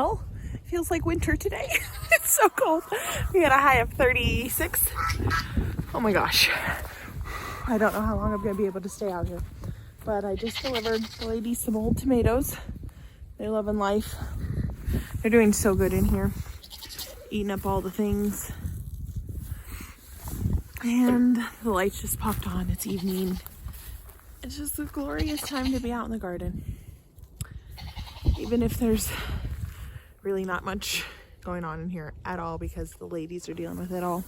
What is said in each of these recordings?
Well, it feels like winter today. It's so cold. We had a high of 36. Oh my gosh. I don't know how long I'm going to be able to stay out here. But I just delivered the ladies some old tomatoes. They're loving life. They're doing so good in here. Eating up all the things. And the lights just popped on. It's evening. It's just a glorious time to be out in the garden. Even if there's really not much going on in here at all because the ladies are dealing with it all.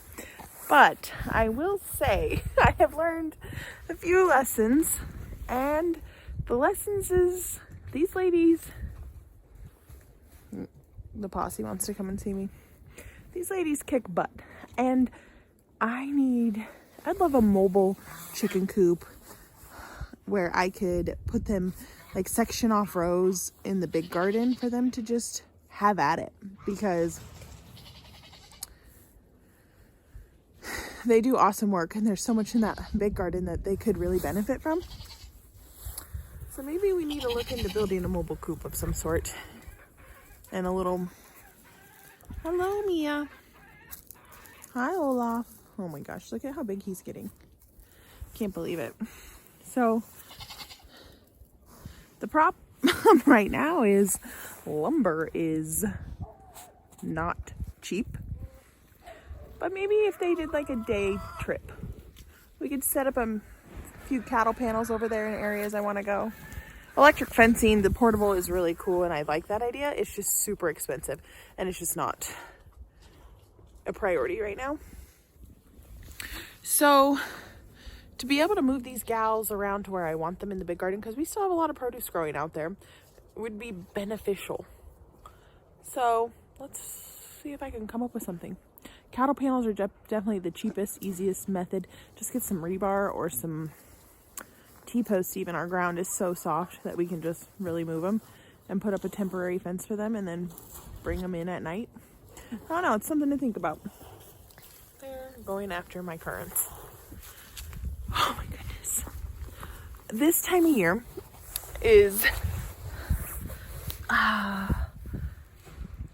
But I will say I have learned a few lessons, and the lessons is these ladies, the posse wants to come and see me. These ladies kick butt, and I'd love a mobile chicken coop where I could put them, like, section off rows in the big garden for them to just have at it, because they do awesome work and there's so much in that big garden that they could really benefit from. So maybe we need to look into building a mobile coop of some sort. And a little, hello Mia. Hi Olaf. Oh my gosh, look at how big he's getting. Can't believe it. So the problem right now is lumber is not cheap. But maybe if they did like a day trip, we could set up a few cattle panels over there in areas I want to go. Electric fencing, the portable, is really cool and I like that idea. It's just super expensive and it's just not a priority right now. So to be able to move these gals around to where I want them in the big garden, because we still have a lot of produce growing out there, would be beneficial. So let's see if I can come up with something. Cattle panels are definitely the cheapest, easiest method. Just get some rebar or some T-posts. Even our ground is so soft that we can just really move them and put up a temporary fence for them and then bring them in at night. I don't know, it's something to think about. They're going after my currants. Oh my goodness. This time of year is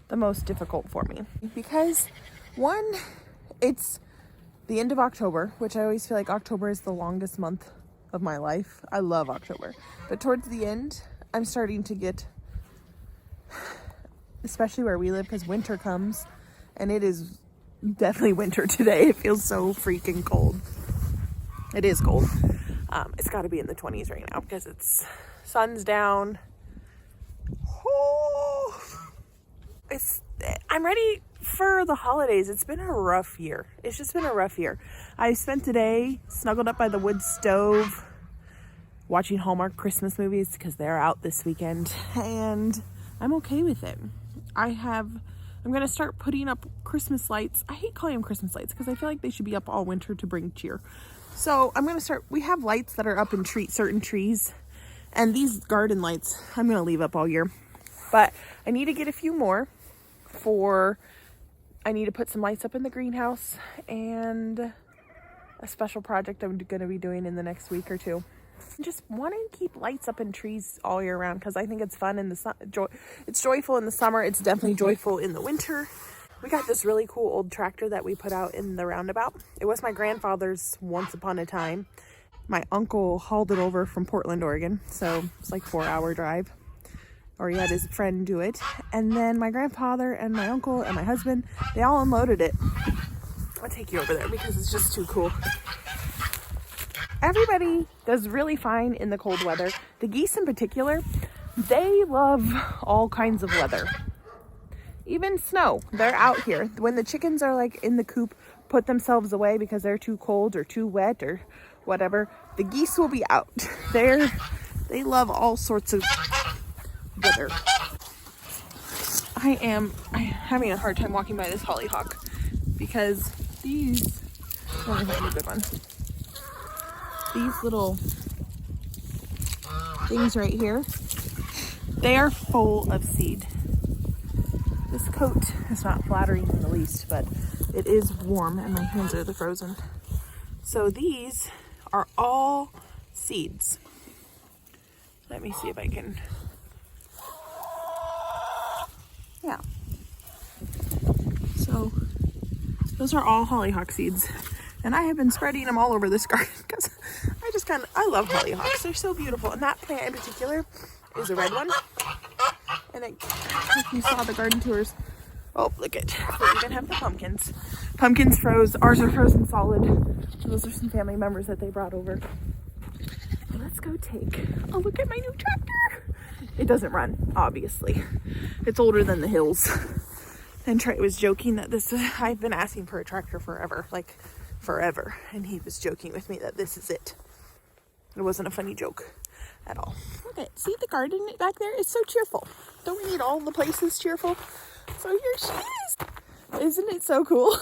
the most difficult for me because, one, it's the end of October, which I always feel like October is the longest month of my life. I love October, but towards the end I'm starting to get, especially where we live, because winter comes and it is definitely winter today. It feels so freaking cold. It is cold. It's got to be in the 20s right now because it's sun's down. I'm ready for the holidays. It's been a rough year. It's just been a rough year. I spent the day snuggled up by the wood stove watching Hallmark Christmas movies because they're out this weekend, and I'm okay with it. I'm going to start putting up Christmas lights. I hate calling them Christmas lights because I feel like they should be up all winter to bring cheer. So I'm going to start, we have lights that are up in certain trees, and these garden lights I'm going to leave up all year. But I need to get a few more I need to put some lights up in the greenhouse and a special project I'm going to be doing in the next week or two. I just want to keep lights up in trees all year round because I think it's fun in the it's joyful in the summer. It's definitely joyful in the winter. We got this really cool old tractor that we put out in the roundabout. It was my grandfather's once upon a time. My uncle hauled it over from Portland, Oregon. So it's like a 4-hour drive. Or he had his friend do it. And then my grandfather and my uncle and my husband, they all unloaded it. I'll take you over there because it's just too cool. Everybody does really fine in the cold weather. The geese in particular, they love all kinds of weather. Even snow, they're out here. When the chickens are like in the coop, put themselves away because they're too cold or too wet or whatever, the geese will be out. They love all sorts of weather. I'm having a hard time walking by this hollyhock because these, let me find a good one. These little things right here, they are full of seed. This coat is not flattering in the least, but it is warm and my hands are frozen. So these are all seeds. Let me see if I can. Yeah. So those are all hollyhock seeds. And I have been spreading them all over this garden because I love hollyhocks. They're so beautiful. And that plant in particular is a red one. And if you saw the garden tours, oh, look it. We even have the pumpkins. Pumpkins froze. Ours are frozen solid. Those are some family members that they brought over. Let's go take a look at my new tractor. It doesn't run, obviously. It's older than the hills. And Trey was joking that I've been asking for a tractor forever, like forever. And he was joking with me that this is it. It wasn't a funny joke at all. Okay, see the garden back there? It's so cheerful. Don't we need all the places cheerful? So here she is. Isn't it so cool?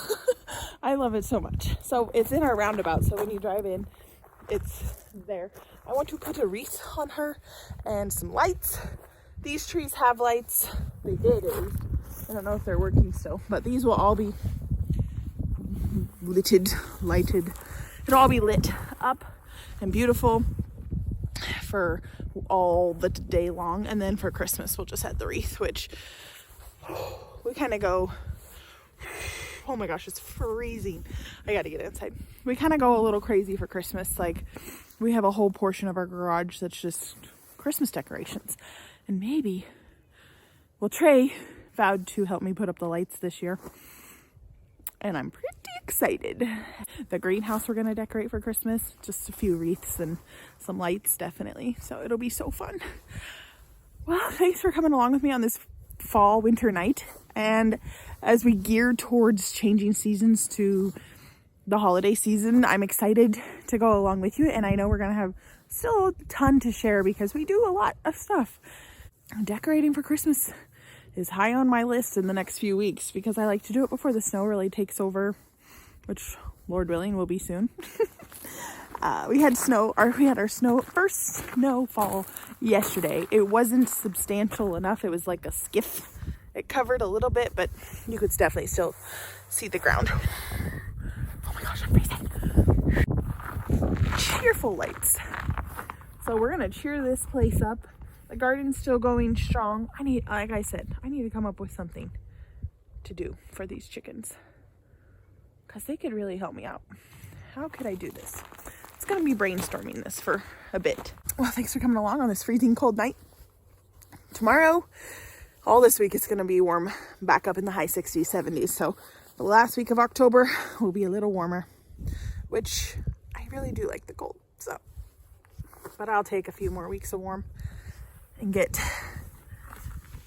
I love it so much. So it's in our roundabout, so when you drive in, it's there. I want to put a wreath on her and some lights. These trees have lights. They did at least. I don't know if they're working still, but these will all be lighted. It'll all be lit up and beautiful for all the day long. And then for Christmas, we'll just have the wreath, which we kind of go, oh my gosh, it's freezing. I got to get inside. We kind of go a little crazy for Christmas. Like we have a whole portion of our garage that's just Christmas decorations. And maybe, well, Trey vowed to help me put up the lights this year. And I'm pretty excited. The greenhouse we're going to decorate for Christmas. Just a few wreaths and some lights, definitely. So it'll be so fun. Well, thanks for coming along with me on this fall winter night. And as we gear towards changing seasons to the holiday season, I'm excited to go along with you. And I know we're going to have still a ton to share because we do a lot of stuff. Decorating for Christmas is high on my list in the next few weeks because I like to do it before the snow really takes over, which Lord willing will be soon. We had our first snowfall yesterday. It wasn't substantial enough. It was like a skiff. It covered a little bit, but you could definitely still see the ground. Oh my gosh, I'm freezing. Cheerful lights. So we're gonna cheer this place up. The garden's still going strong. Like I said, I need to come up with something to do for these chickens because they could really help me out. How could I do this? It's going to be brainstorming this for a bit. Well, thanks for coming along on this freezing cold night. Tomorrow, all this week, it's going to be warm, back up in the high 60s, 70s. So the last week of October will be a little warmer, which I really do like the cold. So, but I'll take a few more weeks of warm and get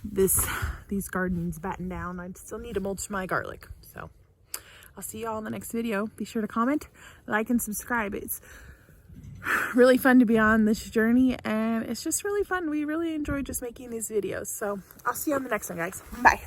these gardens battened down. I still need to mulch my garlic. So I'll see y'all in the next video. Be sure to comment, like, and subscribe. It's really fun to be on this journey and it's just really fun. We really enjoy just making these videos. So I'll see you on the next one, guys. Bye.